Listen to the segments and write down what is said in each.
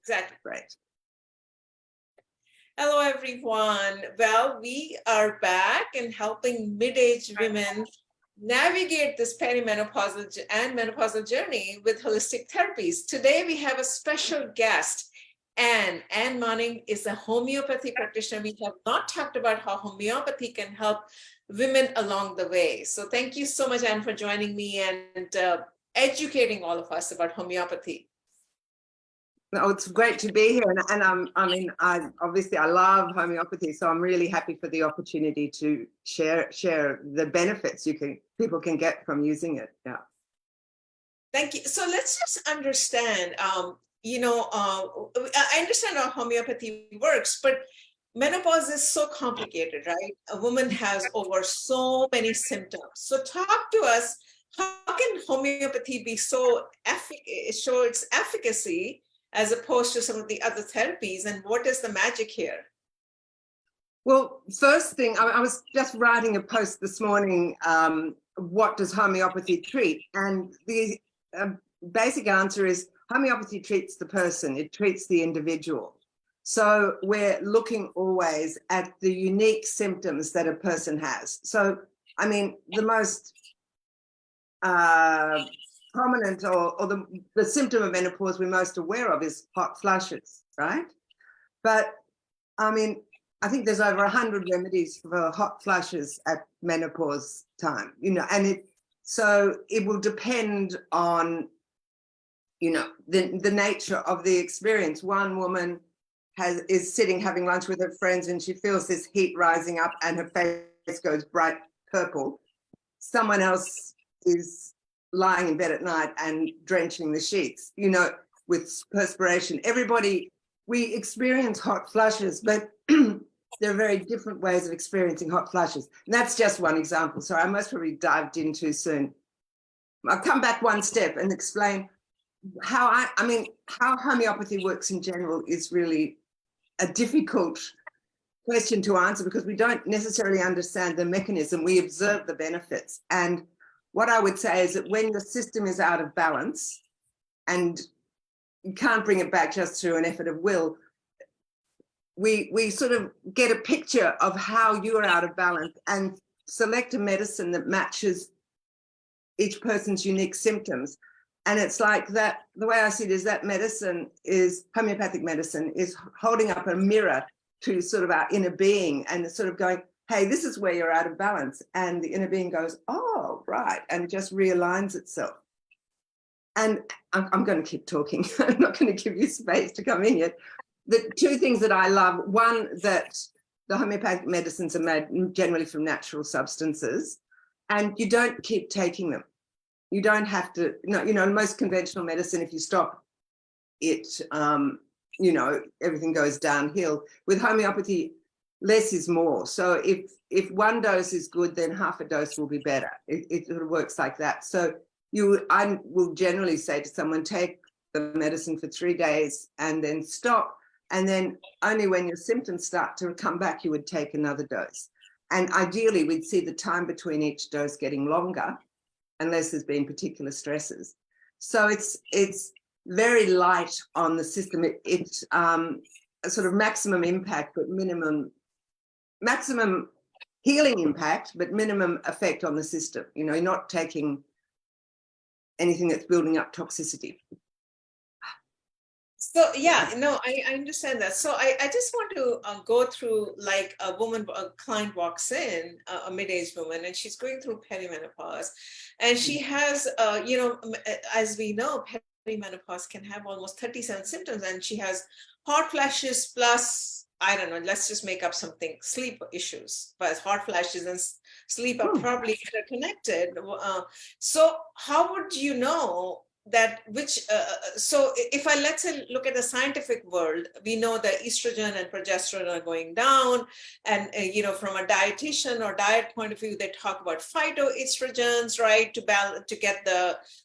Exactly. Right. Hello, everyone. Well, we are back and helping mid-aged women navigate this perimenopausal and menopausal journey with holistic therapies. Today, we have a special guest. Anne Manning is a homeopathy practitioner. We have not talked about how homeopathy can help women along the way. So thank you so much, Anne, for joining me and educating all of us about homeopathy. No, it's great to be here, and I obviously I love homeopathy, so I'm really happy for the opportunity to share the benefits people can get from using it. Yeah. Thank you. So let's just understand. I understand how homeopathy works, but menopause is so complicated, right? A woman has over so many symptoms. So talk to us. How can homeopathy be show its efficacy as opposed to some of the other therapies, and what is the magic here? Well, first thing, I was just writing a post this morning. What does homeopathy treat? And the basic answer is homeopathy treats the person. It treats the individual. So we're looking always at the unique symptoms that a person has. So, I mean, the most prominent or the symptom of menopause we're most aware of is hot flushes, right? But I mean, I think there's over 100 remedies for hot flushes at menopause time, and so it will depend on, the nature of the experience. One woman is sitting having lunch with her friends and she feels this heat rising up and her face goes bright purple. Someone else is lying in bed at night and drenching the sheets, with perspiration. We experience hot flushes, but there are very different ways of experiencing hot flushes. And that's just one example. So I most probably dived in too soon. I'll come back one step and explain how how homeopathy works in general is really a difficult question to answer because we don't necessarily understand the mechanism. We observe the benefits. And what I would say is that when the system is out of balance and you can't bring it back just through an effort of will, we sort of get a picture of how you are out of balance and select a medicine that matches each person's unique symptoms. And it's like that, the way I see it is that homeopathic medicine is holding up a mirror to sort of our inner being and sort of going, hey, this is where you're out of balance. And the inner being goes, oh, right, and just realigns itself. And I'm going to keep talking. I'm not going to give you space to come in yet. The two things that I love, one, that the homeopathic medicines are made generally from natural substances, and you don't keep taking them. You don't have to, most conventional medicine, if you stop it, everything goes downhill. With homeopathy, less is more. So if one dose is good, then half a dose will be better. It sort of works like that. So I will generally say to someone, take the medicine for 3 days and then stop. And then only when your symptoms start to come back, you would take another dose. And ideally, we'd see the time between each dose getting longer, unless there's been particular stresses. So it's very light on the system. It's a sort of maximum impact, but maximum healing impact, but minimum effect on the system. You're not taking anything that's building up toxicity. So yeah, no, I understand that. So I just want to go through, like, a client walks in, a mid-aged woman, and she's going through perimenopause, and she has, as we know, perimenopause can have almost 37 symptoms, and she has hot flashes plus, I don't know, let's just make up something, sleep issues, but hot flashes and sleep are probably interconnected. So how would you know that so if let's say look at the scientific world, we know that estrogen and progesterone are going down, and from a dietitian or diet point of view, they talk about phytoestrogens, right, to get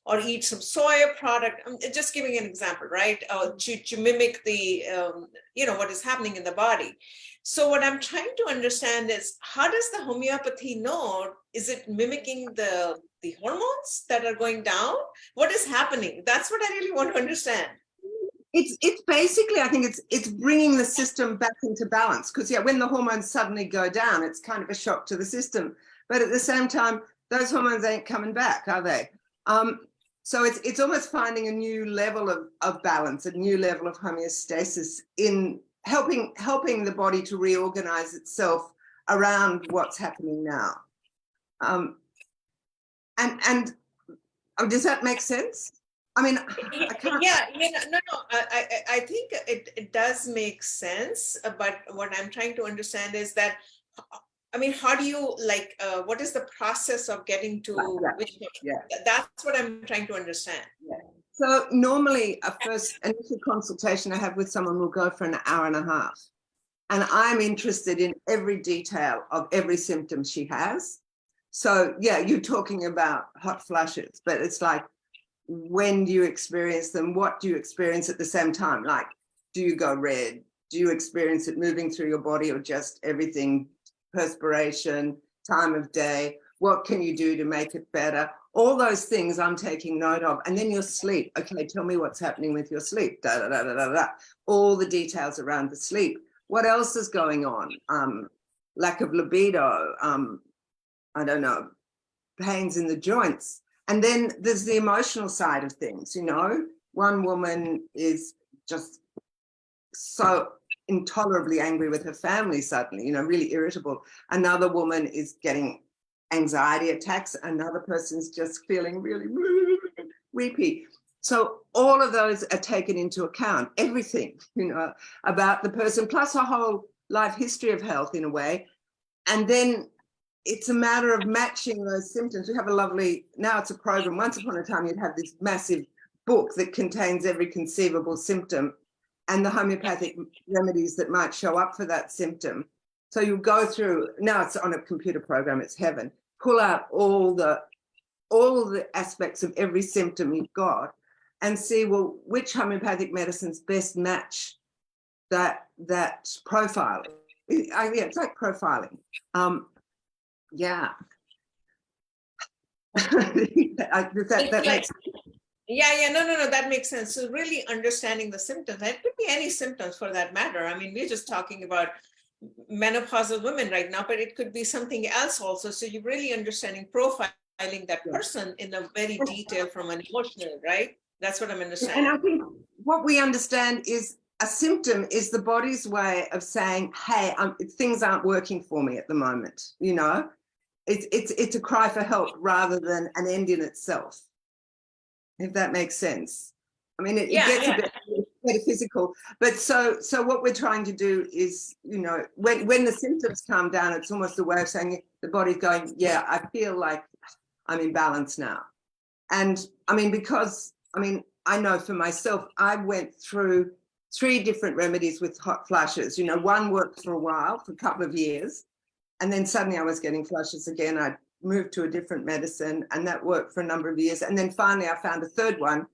or eat some soya product. I'm just giving an example, right, to mimic the what is happening in the body. So what I'm trying to understand is, how does the homeopathy know? Is it mimicking the hormones that are going down? What is happening? That's what I really want to understand. It's basically, I think it's bringing the system back into balance, because yeah, when the hormones suddenly go down, it's kind of a shock to the system. But at the same time, those hormones ain't coming back, are they? So it's almost finding a new level of balance, a new level of homeostasis in helping the body to reorganize itself around what's happening now. And does that make sense? I mean, I can't. Yeah, no, I think it does make sense, but what I'm trying to understand is that, I mean, how do you like, what is the process of getting to which, that's what I'm trying to understand. Yeah. So normally a first initial consultation I have with someone will go for an hour and a half. And I'm interested in every detail of every symptom she has. So yeah, you're talking about hot flushes, but it's like, when do you experience them? What do you experience at the same time? Like, do you go red? Do you experience it moving through your body, or just everything, perspiration, time of day? What can you do to make it better? All those things I'm taking note of. And then your sleep. Okay, tell me what's happening with your sleep. Da, da, da, da, da, da. All the details around the sleep. What else is going on? Lack of libido. I don't know, pains in the joints. And then there's the emotional side of things, you know. One woman is just so intolerably angry with her family suddenly, you know, really irritable. Another woman is getting anxiety attacks. Another person's just feeling really weepy. So all of those are taken into account, everything, you know, about the person, plus a whole life history of health in a way. And then it's a matter of matching those symptoms. We have a lovely, now it's a program. Once upon a time, you'd have this massive book that contains every conceivable symptom and the homeopathic remedies that might show up for that symptom. So you go through, now it's on a computer program, it's heaven, pull out all the aspects of every symptom you've got and see, well, which homeopathic medicines best match that profile. Yeah, it's like profiling. Yeah. that makes Yeah, no, that makes sense. So really understanding the symptoms, and it could be any symptoms for that matter. I mean, we're just talking about menopausal women right now, but it could be something else also. So you're really understanding, profiling that person in a very detailed from an emotional, right? That's what I'm understanding. And I think what we understand is a symptom is the body's way of saying, hey, things aren't working for me at the moment, you know? It's a cry for help rather than an end in itself, if that makes sense. I mean, it gets a bit metaphysical, but so what we're trying to do is, you know, when the symptoms calm down, it's almost a way of saying the body's going, yeah, I feel like I'm in balance now. And I mean, because, I mean, I know for myself, I went through 3 different remedies with hot flushes. You know, one worked for a while, for a couple of years. And then suddenly I was getting flushes again. I moved to a different medicine and that worked for a number of years. And then finally I found a third one.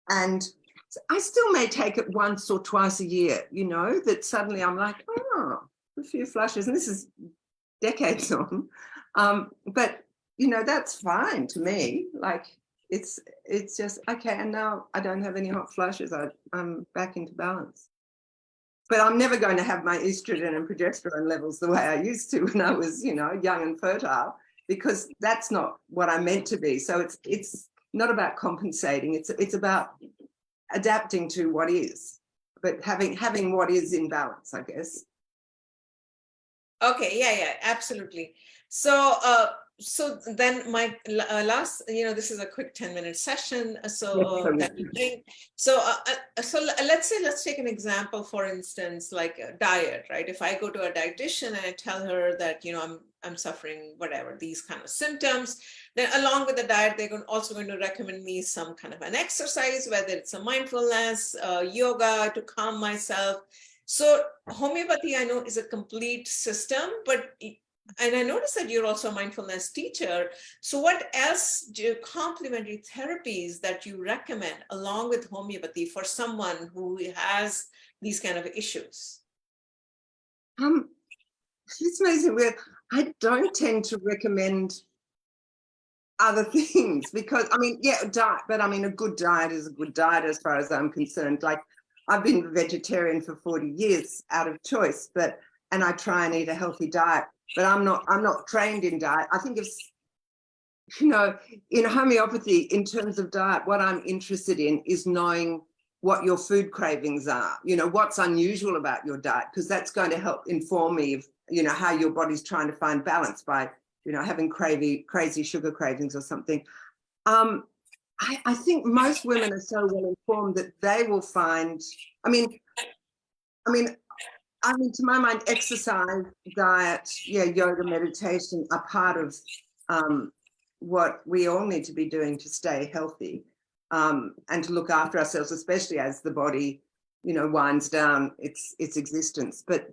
And I still may take it once or twice a year, you know, that suddenly I'm like, oh, a few flushes. And this is decades on. But, you know, that's fine to me. Like, it's just, okay, and now I don't have any hot flushes. I'm back into balance. But I'm never going to have my estrogen and progesterone levels the way I used to when I was, you know, young and fertile, because that's not what I'm meant to be. So it's not about compensating. It's about adapting to what is, but having what is in balance, I guess. Okay, yeah, absolutely. So then my last, you know, this is a quick 10-minute session. So let's take an example, for instance, like a diet, right? If I go to a dietitian and I tell her that, you know, I'm suffering whatever, these kind of symptoms, then along with the diet, they're also going to recommend me some kind of an exercise, whether it's a mindfulness, yoga to calm myself. So homeopathy, I know, is a complete system, and I noticed that you're also a mindfulness teacher. So what else complementary therapies that you recommend along with homeopathy for someone who has these kind of issues? It's amazing. I don't tend to recommend other things because, I mean, yeah, diet, but I mean, a good diet is a good diet as far as I'm concerned. Like, I've been vegetarian for 40 years out of choice, and I try and eat a healthy diet, but I'm not trained in diet. I think it's, in homeopathy, in terms of diet, what I'm interested in is knowing what your food cravings are, what's unusual about your diet, because that's going to help inform me of, how your body's trying to find balance by, having crazy sugar cravings or something. I think most women are so well informed that they will find, I mean, to my mind, exercise, diet, yoga, meditation are part of what we all need to be doing to stay healthy, and to look after ourselves, especially as the body, winds down its existence. But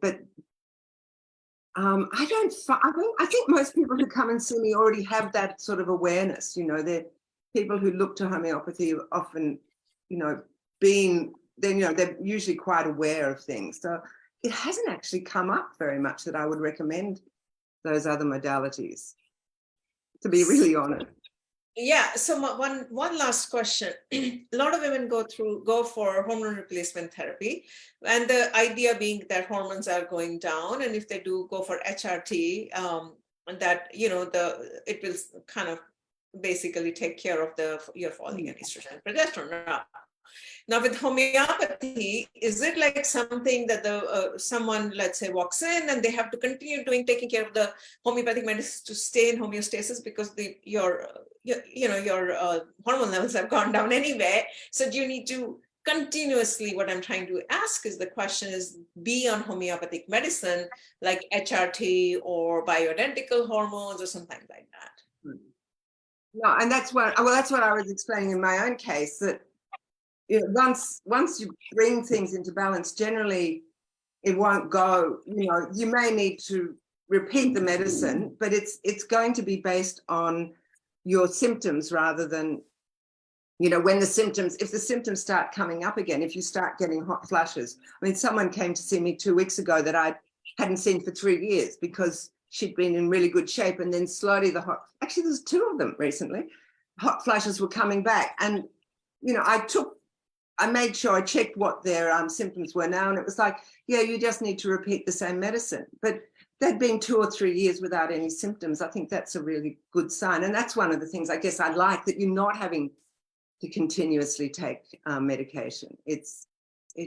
I think most people who come and see me already have that sort of awareness. They're people who look to homeopathy often, they're usually quite aware of things. So it hasn't actually come up very much that I would recommend those other modalities, to be really honest. Yeah. So one last question. A lot of women go for hormone replacement therapy, and the idea being that hormones are going down, and if they do go for HRT, that it will kind of basically take care of your falling estrogen and progesterone. Now with homeopathy, is it like something that someone, let's say, walks in and they have to continue taking care of the homeopathic medicine to stay in homeostasis because your hormone levels have gone down anyway? So do you need to continuously, what I'm trying to ask is, the question is, be on homeopathic medicine like HRT or bioidentical hormones or something like that? No, and that's what I was explaining in my own case, that once you bring things into balance, generally it won't go. You may need to repeat the medicine, but it's going to be based on your symptoms rather than, when if the symptoms start coming up again, if you start getting hot flashes. I mean, someone came to see me 2 weeks ago that I hadn't seen for 3 years because she'd been in really good shape, and then slowly actually there's 2 of them recently, hot flashes were coming back. And I made sure I checked what their symptoms were now, and it was like, yeah, you just need to repeat the same medicine. But they'd been 2 or 3 years without any symptoms. I think that's a really good sign. And that's one of the things I guess I like, that you're not having to continuously take medication. It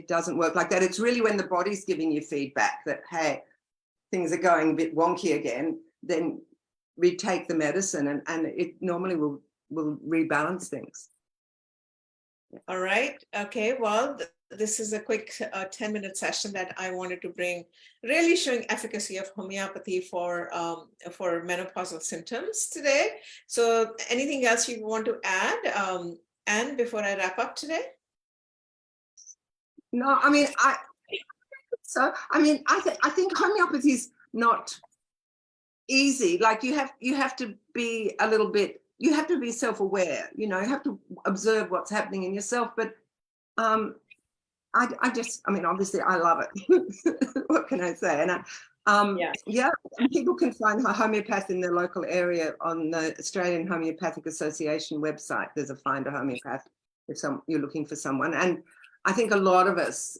doesn't work like that. It's really when the body's giving you feedback that, hey, things are going a bit wonky again, then retake the medicine, and it normally will rebalance things. All right. Okay. Well, this is a quick 10-minute session that I wanted to bring, really showing efficacy of homeopathy for menopausal symptoms today. So anything else you want to add, Anne, before I wrap up today? No, I mean, I think homeopathy is not easy. Like you have to be a little bit, you have to be self-aware, you have to observe what's happening in yourself. But obviously I love it. What can I say? And and people can find a homeopath in their local area on the Australian Homeopathic Association website. There's a Find a Homeopath if you're looking for someone. And I think a lot of us,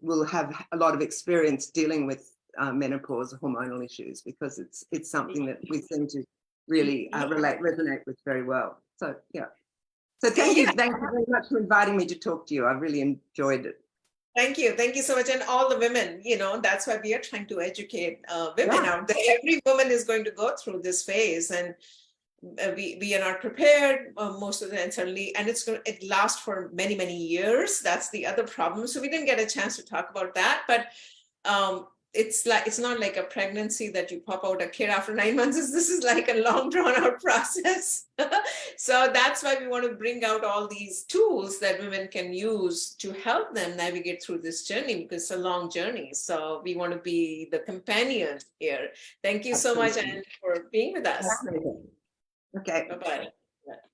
will have a lot of experience dealing with menopause, hormonal issues, because it's something that we seem to really resonate with very well. So yeah. So thank you very much for inviting me to talk to you. I really enjoyed it. Thank you so much. And all the women, that's why we are trying to educate women out there. Every woman is going to go through this phase, and we are not prepared most of the time, certainly, and it lasts for many years. That's the other problem. So we didn't get a chance to talk about that, but it's not like a pregnancy that you pop out a kid after 9 months. This is like a long drawn out process. So that's why we want to bring out all these tools that women can use to help them navigate through this journey, because it's a long journey. So we want to be the companion here. Thank you so much, Anne, for being with us. Okay. Bye-bye.